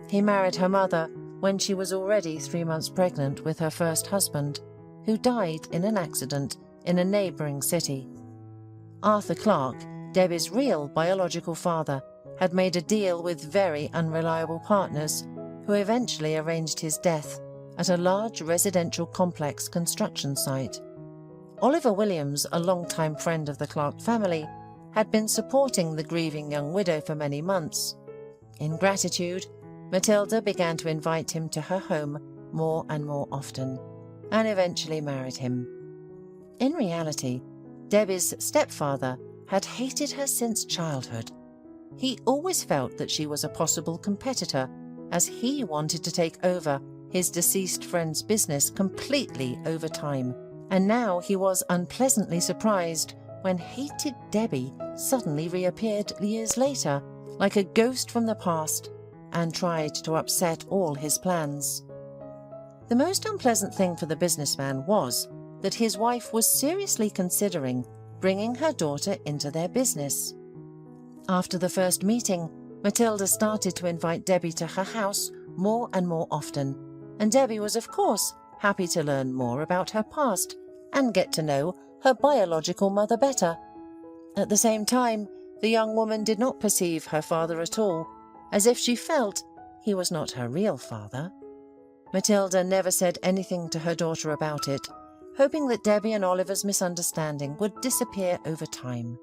Speaker 1: He married her mother when she was already 3 months pregnant with her first husband, who died in an accident in a neighbouring city. Arthur Clarke, Debbie's real biological father, had made a deal with very unreliable partners who eventually arranged his death at a large residential complex construction site. Oliver Williams, a longtime friend of the Clarke family, had been supporting the grieving young widow for many months. In gratitude, Matilda began to invite him to her home more and more often, and eventually married him. In reality, Debbie's stepfather had hated her since childhood. He always felt that she was a possible competitor, as he wanted to take over his deceased friend's business completely over time, and now he was unpleasantly surprised when hated Debbie suddenly reappeared years later like a ghost from the past and tried to upset all his plans. The most unpleasant thing for the businessman was that his wife was seriously considering bringing her daughter into their business. After the first meeting, Matilda started to invite Debbie to her house more and more often, and Debbie was of course happy to learn more about her past and get to know her biological mother better. At the same time, the young woman did not perceive her father at all, as if she felt he was not her real father. Matilda never said anything to her daughter about it, hoping that Debbie and Oliver's misunderstanding would disappear over time.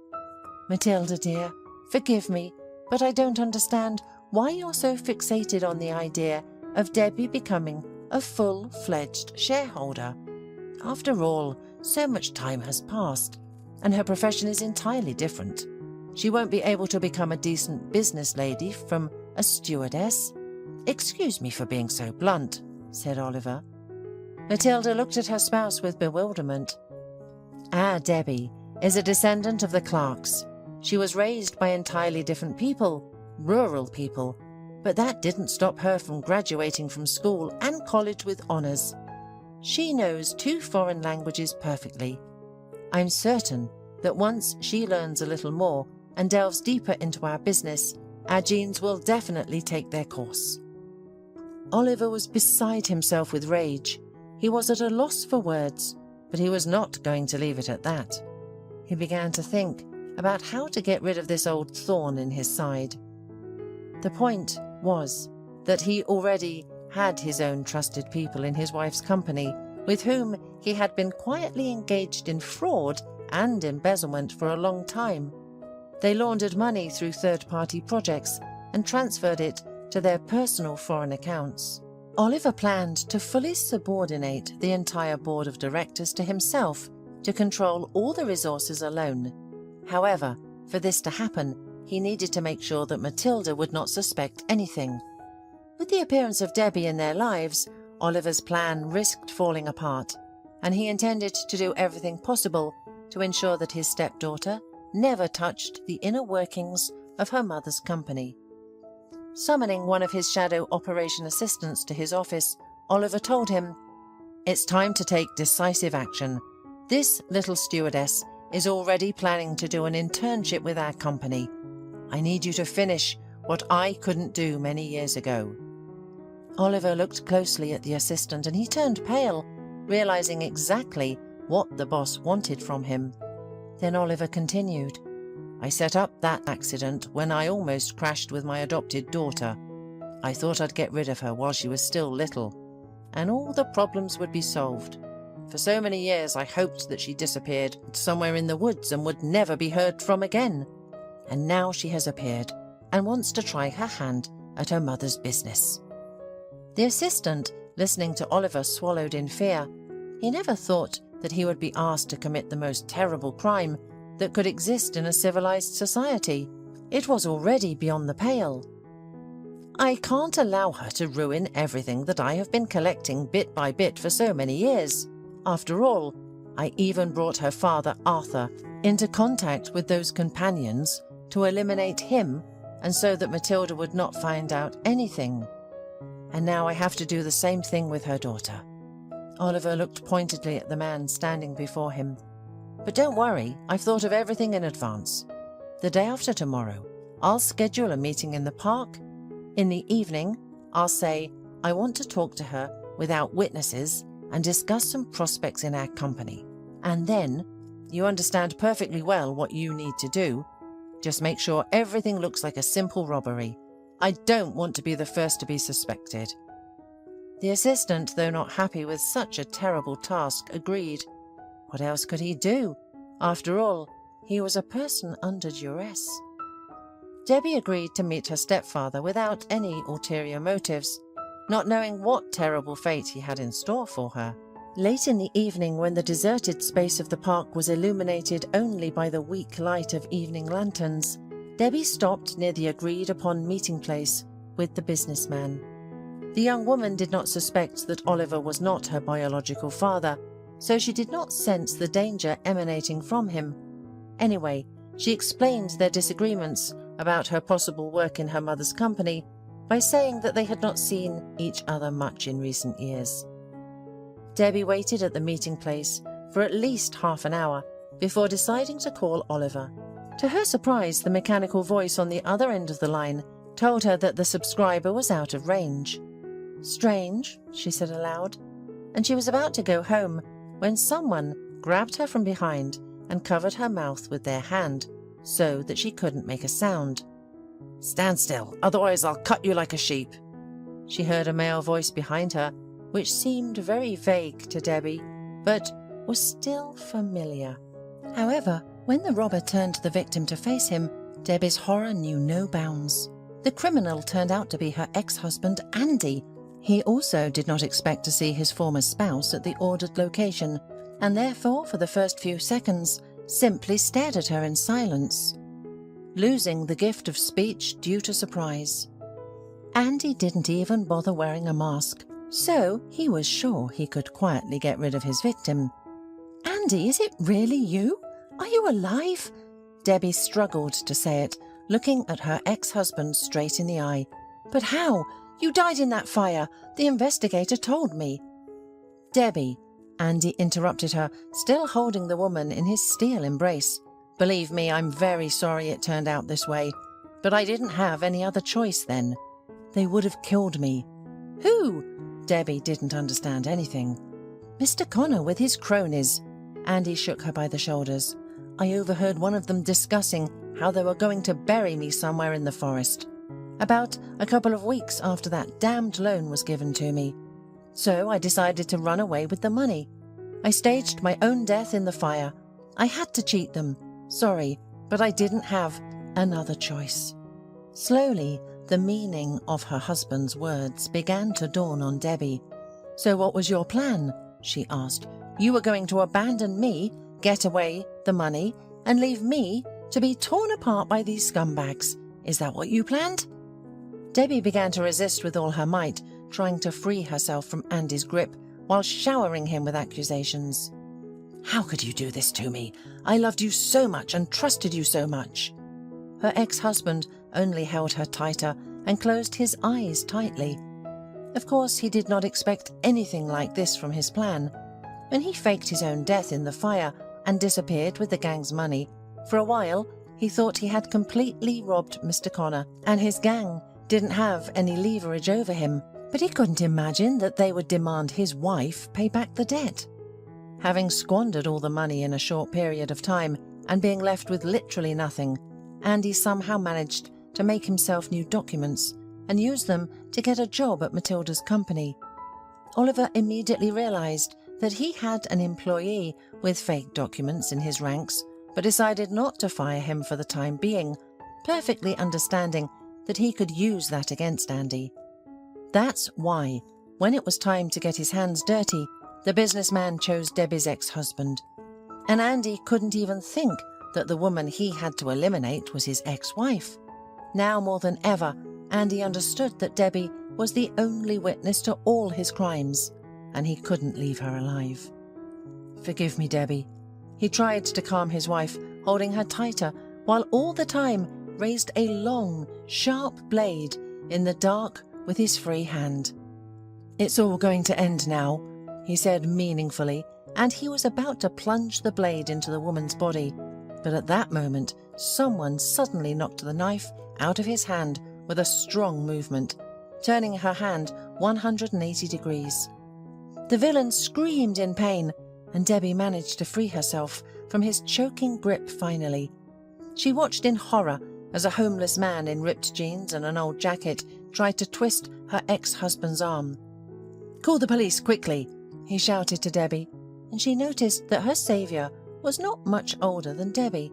Speaker 1: "Matilda, dear, forgive me, but I don't understand why you're so fixated on the idea of Debbie becoming a full-fledged shareholder. After all, so much time has passed, and her profession is entirely different. She won't be able to become a decent business lady from a stewardess." "Excuse me for being so blunt," said Oliver. Matilda looked at her spouse with bewilderment. Debbie is a descendant of the Clarkes. She was raised by entirely different people, rural people, but that didn't stop her from graduating from school and college with honours. She knows 2 foreign languages perfectly. I'm certain that once she learns a little more and delves deeper into our business, our genes will definitely take their course." Oliver was beside himself with rage. He was at a loss for words, but he was not going to leave it at that. He began to think about how to get rid of this old thorn in his side. The point was that he already had his own trusted people in his wife's company, with whom he had been quietly engaged in fraud and embezzlement for a long time. They laundered money through third-party projects and transferred it to their personal foreign accounts. Oliver planned to fully subordinate the entire board of directors to himself to control all the resources alone. However, for this to happen, he needed to make sure that Matilda would not suspect anything. With the appearance of Debbie in their lives, Oliver's plan risked falling apart, and he intended to do everything possible to ensure that his stepdaughter never touched the inner workings of her mother's company. Summoning one of his shadow operation assistants to his office, Oliver told him, "It's time to take decisive action. This little stewardess is already planning to do an internship with our company. I need you to finish what I couldn't do many years ago." Oliver looked closely at the assistant and he turned pale, realizing exactly what the boss wanted from him. Then Oliver continued, "I set up that accident when I almost crashed with my adopted daughter. I thought I'd get rid of her while she was still little, and all the problems would be solved. For so many years I hoped that she disappeared somewhere in the woods and would never be heard from again. And now she has appeared and wants to try her hand at her mother's business." The assistant, listening to Oliver, swallowed in fear. He never thought that he would be asked to commit the most terrible crime that could exist in a civilized society. It was already beyond the pale. "I can't allow her to ruin everything that I have been collecting bit by bit for so many years. After all, I even brought her father, Arthur, into contact with those companions to eliminate him and so that Matilda would not find out anything. And now I have to do the same thing with her daughter." Oliver looked pointedly at the man standing before him. "But don't worry, I've thought of everything in advance. The day after tomorrow, I'll schedule a meeting in the park. In the evening, I'll say I want to talk to her without witnesses and discuss some prospects in our company. And then, you understand perfectly well what you need to do. Just make sure everything looks like a simple robbery. I don't want to be the first to be suspected." The assistant, though not happy with such a terrible task, agreed. What else could he do? After all, he was a person under duress. Debbie agreed to meet her stepfather without any ulterior motives, not knowing what terrible fate he had in store for her. Late in the evening, when the deserted space of the park was illuminated only by the weak light of evening lanterns, Debbie stopped near the agreed-upon meeting place with the businessman. The young woman did not suspect that Oliver was not her biological father, so she did not sense the danger emanating from him. Anyway, she explained their disagreements about her possible work in her mother's company by saying that they had not seen each other much in recent years. Debbie waited at the meeting place for at least half an hour before deciding to call Oliver. To her surprise, the mechanical voice on the other end of the line told her that the subscriber was out of range. "Strange," she said aloud, and she was about to go home when someone grabbed her from behind and covered her mouth with their hand so that she couldn't make a sound. "Stand still, otherwise I'll cut you like a sheep." She heard a male voice behind her, which seemed very vague to Debbie, but was still familiar. However, when the robber turned the victim to face him, Debbie's horror knew no bounds. The criminal turned out to be her ex-husband, Andy. He also did not expect to see his former spouse at the ordered location, and therefore, for the first few seconds, simply stared at her in silence, losing the gift of speech due to surprise. Andy didn't even bother wearing a mask, so he was sure he could quietly get rid of his victim. "Andy, is it really you? Are you alive?" Debbie struggled to say it, looking at her ex-husband straight in the eye. "But how? You died in that fire. The investigator told me." "Debbie," Andy interrupted her, still holding the woman in his steel embrace. "Believe me, I'm very sorry it turned out this way, but I didn't have any other choice then. They would have killed me." "Who?" Debbie didn't understand anything. "Mr. Connor with his cronies." Andy shook her by the shoulders. "I overheard one of them discussing how they were going to bury me somewhere in the forest. About a couple of weeks after that damned loan was given to me. So I decided to run away with the money. I staged my own death in the fire. I had to cheat them. Sorry, but I didn't have another choice." Slowly, the meaning of her husband's words began to dawn on Debbie. "So what was your plan?" she asked. "You were going to abandon me, get away the money, and leave me to be torn apart by these scumbags. Is that what you planned?" Debbie began to resist with all her might, trying to free herself from Andy's grip while showering him with accusations. "How could you do this to me? I loved you so much and trusted you so much." Her ex-husband only held her tighter and closed his eyes tightly. Of course, he did not expect anything like this from his plan. When he faked his own death in the fire and disappeared with the gang's money, for a while he thought he had completely robbed Mr. Connor, and his gang didn't have any leverage over him, but he couldn't imagine that they would demand his wife pay back the debt. Having squandered all the money in a short period of time and being left with literally nothing, Andy somehow managed to make himself new documents and use them to get a job at Matilda's company. Oliver immediately realized that he had an employee with fake documents in his ranks, but decided not to fire him for the time being, perfectly understanding that he could use that against Andy. That's why, when it was time to get his hands dirty, the businessman chose Debbie's ex-husband. And Andy couldn't even think that the woman he had to eliminate was his ex-wife. Now more than ever, Andy understood that Debbie was the only witness to all his crimes, and he couldn't leave her alive. "Forgive me, Debbie." He tried to calm his wife, holding her tighter, while all the time raised a long, sharp blade in the dark with his free hand. "It's all going to end now," he said meaningfully, and he was about to plunge the blade into the woman's body. But at that moment, someone suddenly knocked the knife out of his hand with a strong movement, turning her hand 180 degrees. The villain screamed in pain, and Debbie managed to free herself from his choking grip finally. She watched in horror as a homeless man in ripped jeans and an old jacket tried to twist her ex-husband's arm. "Call the police, quickly," he shouted to Debbie, and she noticed that her saviour was not much older than Debbie.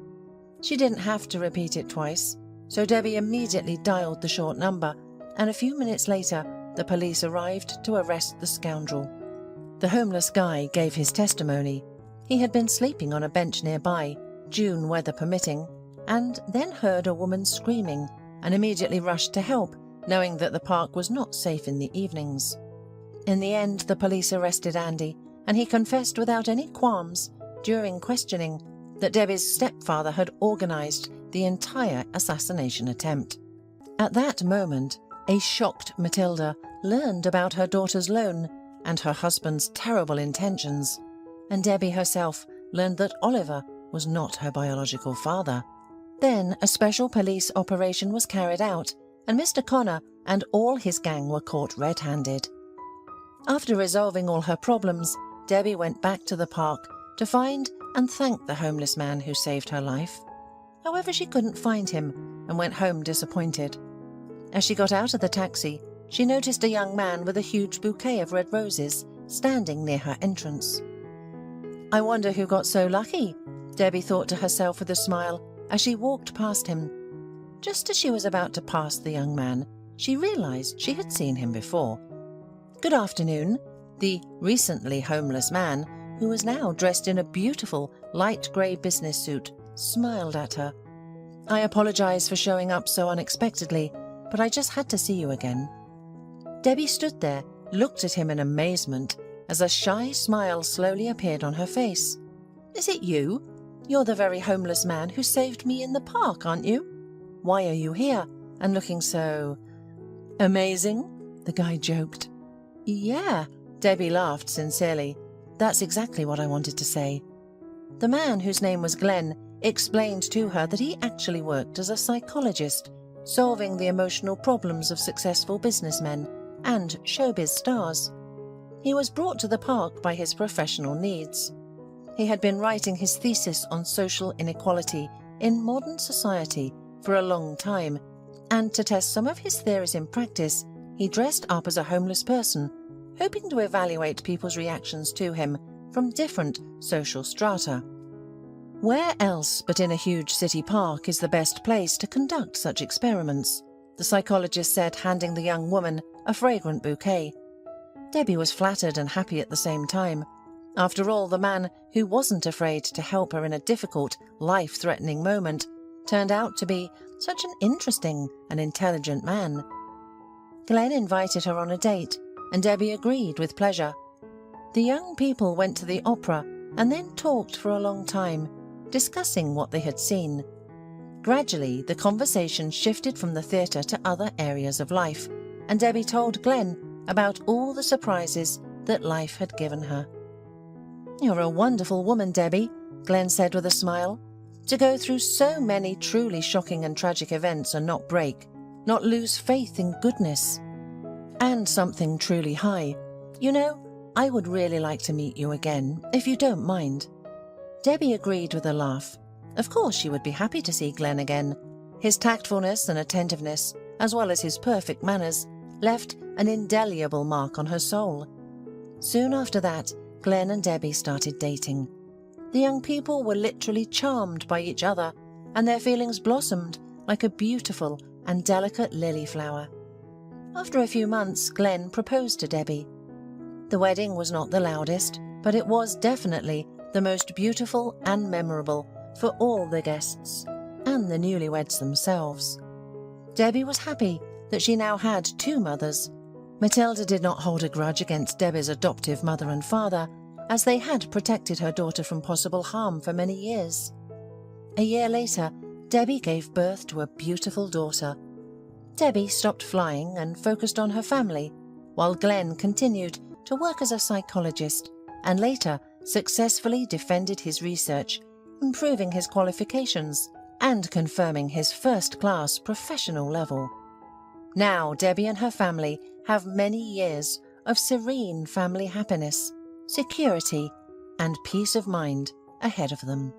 Speaker 1: She didn't have to repeat it twice, so Debbie immediately dialed the short number, and a few minutes later the police arrived to arrest the scoundrel. The homeless guy gave his testimony. He had been sleeping on a bench nearby, June weather permitting, and then heard a woman screaming and immediately rushed to help, knowing that the park was not safe in the evenings. In the end, the police arrested Andy, and he confessed without any qualms during questioning that Debbie's stepfather had organised the entire assassination attempt. At that moment, a shocked Matilda learned about her daughter's loan and her husband's terrible intentions, and Debbie herself learned that Oliver was not her biological father. Then a special police operation was carried out, and Mr. Connor and all his gang were caught red-handed. After resolving all her problems, Debbie went back to the park to find and thank the homeless man who saved her life. However, she couldn't find him and went home disappointed. As she got out of the taxi, she noticed a young man with a huge bouquet of red roses standing near her entrance. "I wonder who got so lucky," Debbie thought to herself with a smile as she walked past him. Just as she was about to pass the young man, she realized she had seen him before. "Good afternoon." The recently homeless man, who was now dressed in a beautiful light grey business suit, smiled at her. "I apologize for showing up so unexpectedly, but I just had to see you again." Debbie stood there, looked at him in amazement, as a shy smile slowly appeared on her face. "Is it you? You're the very homeless man who saved me in the park, aren't you? Why are you here, and looking so amazing?" the guy joked. "Yeah," Debbie laughed sincerely. "That's exactly what I wanted to say." The man, whose name was Glenn, explained to her that he actually worked as a psychologist, solving the emotional problems of successful businessmen and showbiz stars. He was brought to the park by his professional needs. He had been writing his thesis on social inequality in modern society for a long time, and to test some of his theories in practice, he dressed up as a homeless person, hoping to evaluate people's reactions to him from different social strata. Where else but in a huge city park is the best place to conduct such experiments? The psychologist said, handing the young woman a fragrant bouquet. Debbie was flattered and happy at the same time. After all, the man who wasn't afraid to help her in a difficult, life-threatening moment turned out to be such an interesting and intelligent man. Glenn invited her on a date, and Debbie agreed with pleasure. The young people went to the opera and then talked for a long time, discussing what they had seen. Gradually, the conversation shifted from the theatre to other areas of life, and Debbie told Glenn about all the surprises that life had given her. "You're a wonderful woman, Debbie," Glenn said with a smile. "To go through so many truly shocking and tragic events and not break, not lose faith in goodness. And something truly high. You know, I would really like to meet you again, if you don't mind." Debbie agreed with a laugh. Of course she would be happy to see Glenn again. His tactfulness and attentiveness, as well as his perfect manners, left an indelible mark on her soul. Soon after that, Glenn and Debbie started dating. The young people were literally charmed by each other, and their feelings blossomed like a beautiful and delicate lily flower. After a few months, Glenn proposed to Debbie. The wedding was not the loudest, but it was definitely the most beautiful and memorable for all the guests and the newlyweds themselves. Debbie was happy that she now had two mothers. Matilda did not hold a grudge against Debbie's adoptive mother and father, as they had protected her daughter from possible harm for many years. A year later, Debbie gave birth to a beautiful daughter. Debbie stopped flying and focused on her family, while Glenn continued to work as a psychologist and later successfully defended his research, improving his qualifications and confirming his first-class professional level. Now Debbie and her family have many years of serene family happiness, security, and peace of mind ahead of them.